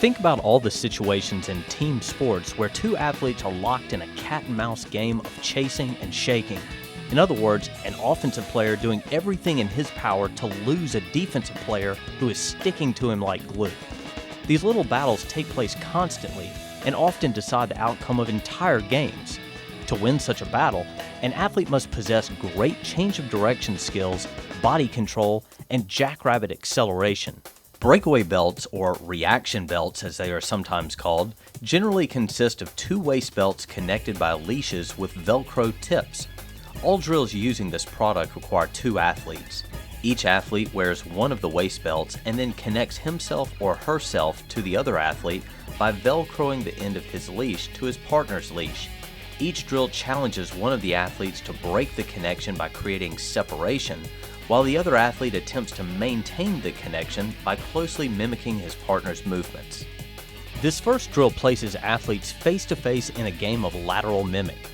Think about all the situations in team sports where two athletes are locked in a cat-and-mouse game of chasing and shaking. In other words, an offensive player doing everything in his power to lose a defensive player who is sticking to him like glue. These little battles take place constantly and often decide the outcome of entire games. To win such a battle, an athlete must possess great change of direction skills, body control, and jackrabbit acceleration. Breakaway belts, or reaction belts as they are sometimes called, generally consist of two waist belts connected by leashes with Velcro tips. All drills using this product require two athletes. Each athlete wears one of the waist belts and then connects himself or herself to the other athlete by Velcroing the end of his leash to his partner's leash. Each drill challenges one of the athletes to break the connection by creating separation, while the other athlete attempts to maintain the connection by closely mimicking his partner's movements. This first drill places athletes face-to-face in a game of Lateral Mimic.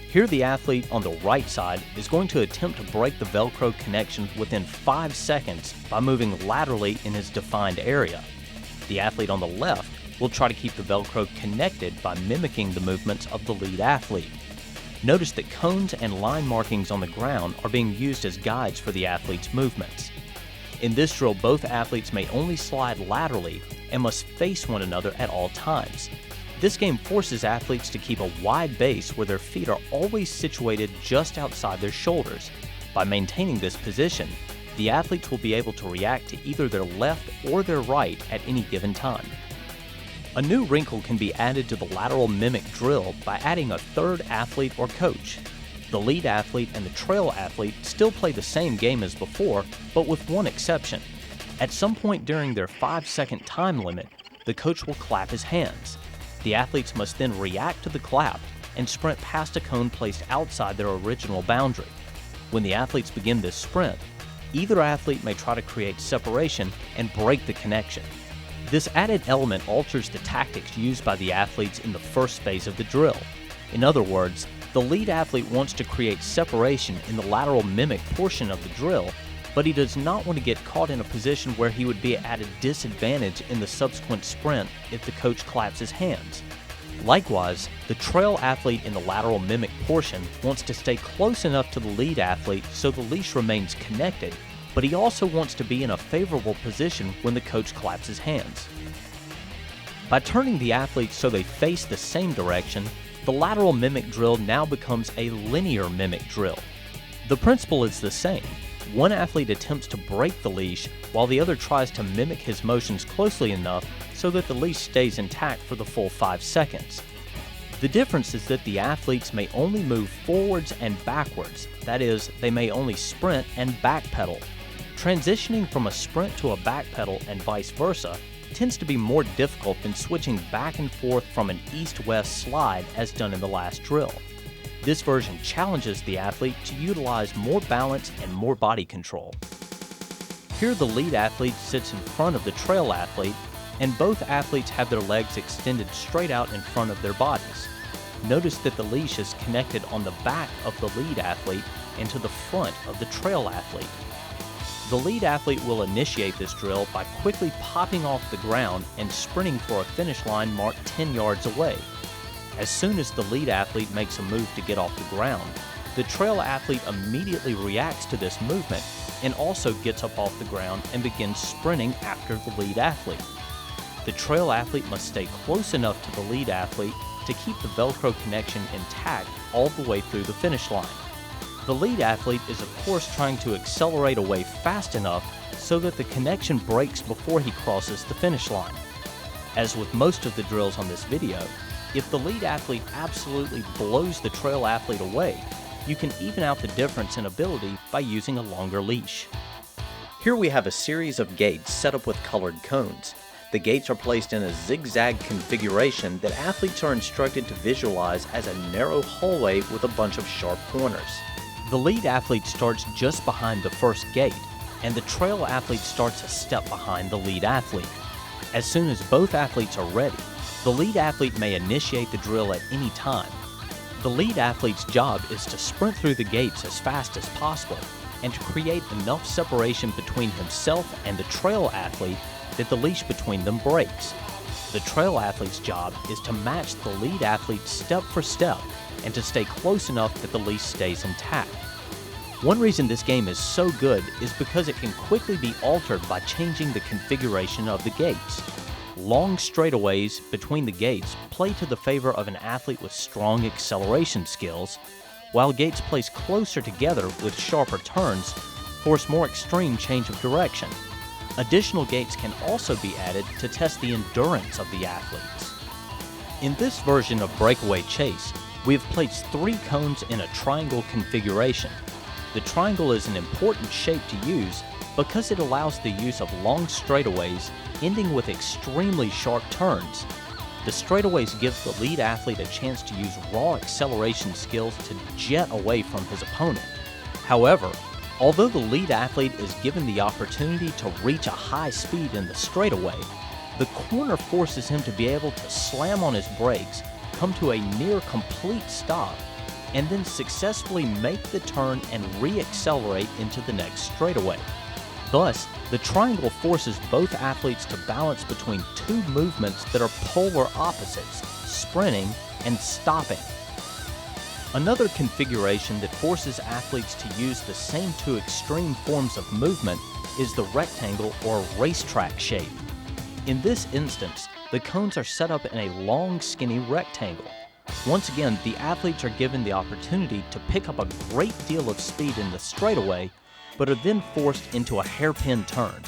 Here the athlete on the right side is going to attempt to break the Velcro connection within 5 seconds by moving laterally in his defined area. The athlete on the left will try to keep the Velcro connected by mimicking the movements of the lead athlete. Notice that cones and line markings on the ground are being used as guides for the athlete's movements. In this drill, both athletes may only slide laterally and must face one another at all times. This game forces athletes to keep a wide base where their feet are always situated just outside their shoulders. By maintaining this position, the athletes will be able to react to either their left or their right at any given time. A new wrinkle can be added to the Lateral Mimic drill by adding a third athlete or coach. The lead athlete and the trail athlete still play the same game as before, but with one exception. At some point during their 5-second time limit, the coach will clap his hands. The athletes must then react to the clap and sprint past a cone placed outside their original boundary. When the athletes begin this sprint, either athlete may try to create separation and break the connection. This added element alters the tactics used by the athletes in the first phase of the drill. In other words, the lead athlete wants to create separation in the Lateral Mimic portion of the drill, but he does not want to get caught in a position where he would be at a disadvantage in the subsequent sprint if the coach claps his hands. Likewise, the trail athlete in the Lateral Mimic portion wants to stay close enough to the lead athlete so the leash remains connected, but he also wants to be in a favorable position when the coach claps his hands. By turning the athletes so they face the same direction, the Lateral Mimic drill now becomes a linear mimic drill. The principle is the same. One athlete attempts to break the leash while the other tries to mimic his motions closely enough so that the leash stays intact for the full 5 seconds. The difference is that the athletes may only move forwards and backwards, that is, they may only sprint and backpedal. Transitioning from a sprint to a backpedal and vice versa tends to be more difficult than switching back and forth from an east-west slide as done in the last drill. This version challenges the athlete to utilize more balance and more body control. Here the lead athlete sits in front of the trail athlete, and both athletes have their legs extended straight out in front of their bodies. Notice that the leash is connected on the back of the lead athlete and to the front of the trail athlete. The lead athlete will initiate this drill by quickly popping off the ground and sprinting for a finish line marked 10 yards away. As soon as the lead athlete makes a move to get off the ground, the trail athlete immediately reacts to this movement and also gets up off the ground and begins sprinting after the lead athlete. The trail athlete must stay close enough to the lead athlete to keep the Velcro connection intact all the way through the finish line. The lead athlete is of course trying to accelerate away fast enough so that the connection breaks before he crosses the finish line. As with most of the drills on this video, if the lead athlete absolutely blows the trail athlete away, you can even out the difference in ability by using a longer leash. Here we have a series of gates set up with colored cones. The gates are placed in a zigzag configuration that athletes are instructed to visualize as a narrow hallway with a bunch of sharp corners. The lead athlete starts just behind the first gate, and the trail athlete starts a step behind the lead athlete. As soon as both athletes are ready, the lead athlete may initiate the drill at any time. The lead athlete's job is to sprint through the gates as fast as possible and to create enough separation between himself and the trail athlete that the leash between them breaks. the trail athlete's job is to match the lead athlete step for step and to stay close enough that the leash stays intact. One reason this game is so good is because it can quickly be altered by changing the configuration of the gates. Long straightaways between the gates play to the favor of an athlete with strong acceleration skills, while gates placed closer together with sharper turns force more extreme change of direction. Additional gates can also be added to test the endurance of the athletes. In this version of Breakaway Chase, we have placed 3 cones in a triangle configuration. The triangle is an important shape to use because it allows the use of long straightaways ending with extremely sharp turns. The straightaways give the lead athlete a chance to use raw acceleration skills to jet away from his opponent. However, although the lead athlete is given the opportunity to reach a high speed in the straightaway, the corner forces him to be able to slam on his brakes, come to a near complete stop, and then successfully make the turn and re-accelerate into the next straightaway. Thus, the triangle forces both athletes to balance between 2 movements that are polar opposites, sprinting and stopping. Another configuration that forces athletes to use the same 2 extreme forms of movement is the rectangle or racetrack shape. In this instance, the cones are set up in a long, skinny rectangle. Once again, the athletes are given the opportunity to pick up a great deal of speed in the straightaway, but are then forced into a hairpin turn.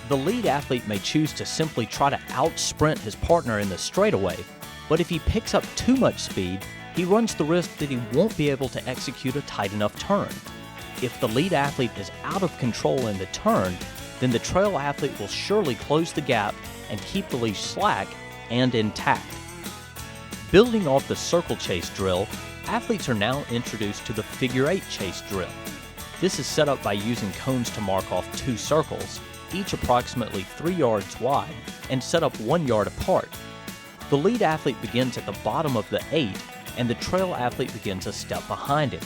The lead athlete may choose to simply try to out-sprint his partner in the straightaway, but if he picks up too much speed, he runs the risk that he won't be able to execute a tight enough turn. If the lead athlete is out of control in the turn, then the trail athlete will surely close the gap and keep the leash slack and intact. Building off the circle chase drill, athletes are now introduced to the figure 8 chase drill. This is set up by using cones to mark off 2 circles, each approximately 3 yards wide, and set up 1 yard apart. The lead athlete begins at the bottom of the 8, and the trail athlete begins a step behind him.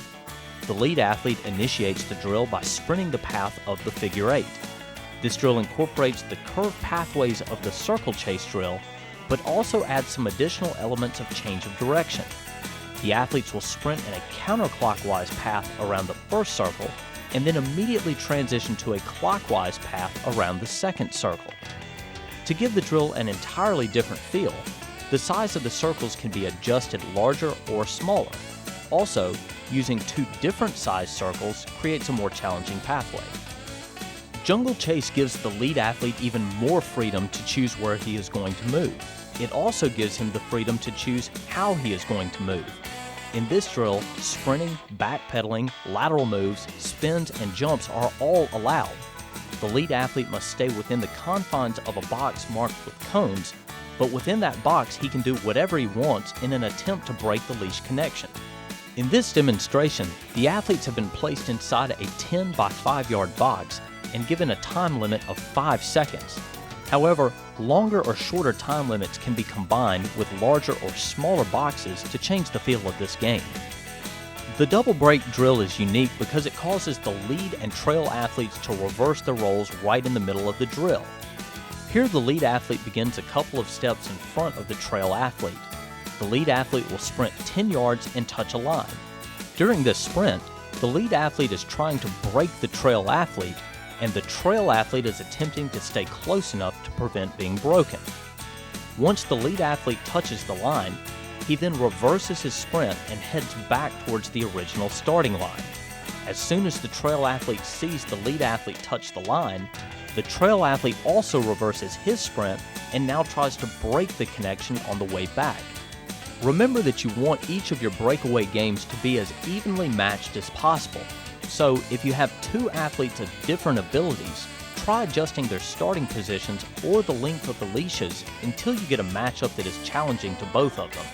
The lead athlete initiates the drill by sprinting the path of the figure 8. This drill incorporates the curved pathways of the circle chase drill, but also adds some additional elements of change of direction. The athletes will sprint in a counterclockwise path around the first circle, and then immediately transition to a clockwise path around the second circle. To give the drill an entirely different feel, the size of the circles can be adjusted larger or smaller. Also, using 2 different sized circles creates a more challenging pathway. Jungle Chase gives the lead athlete even more freedom to choose where he is going to move. It also gives him the freedom to choose how he is going to move. In this drill, sprinting, backpedaling, lateral moves, spins, and jumps are all allowed. The lead athlete must stay within the confines of a box marked with cones, but within that box he can do whatever he wants in an attempt to break the leash connection. In this demonstration, the athletes have been placed inside a 10 by 5 yard box and given a time limit of 5 seconds. However, longer or shorter time limits can be combined with larger or smaller boxes to change the feel of this game. The double break drill is unique because it causes the lead and trail athletes to reverse their roles right in the middle of the drill. Here the lead athlete begins a couple of steps in front of the trail athlete. The lead athlete will sprint 10 yards and touch a line. During this sprint, the lead athlete is trying to break the trail athlete, and the trail athlete is attempting to stay close enough to prevent being broken. Once the lead athlete touches the line, he then reverses his sprint and heads back towards the original starting line. As soon as the trail athlete sees the lead athlete touch the line, the trail athlete also reverses his sprint and now tries to break the connection on the way back. Remember that you want each of your breakaway games to be as evenly matched as possible. So if you have 2 athletes of different abilities, try adjusting their starting positions or the length of the leashes until you get a matchup that is challenging to both of them.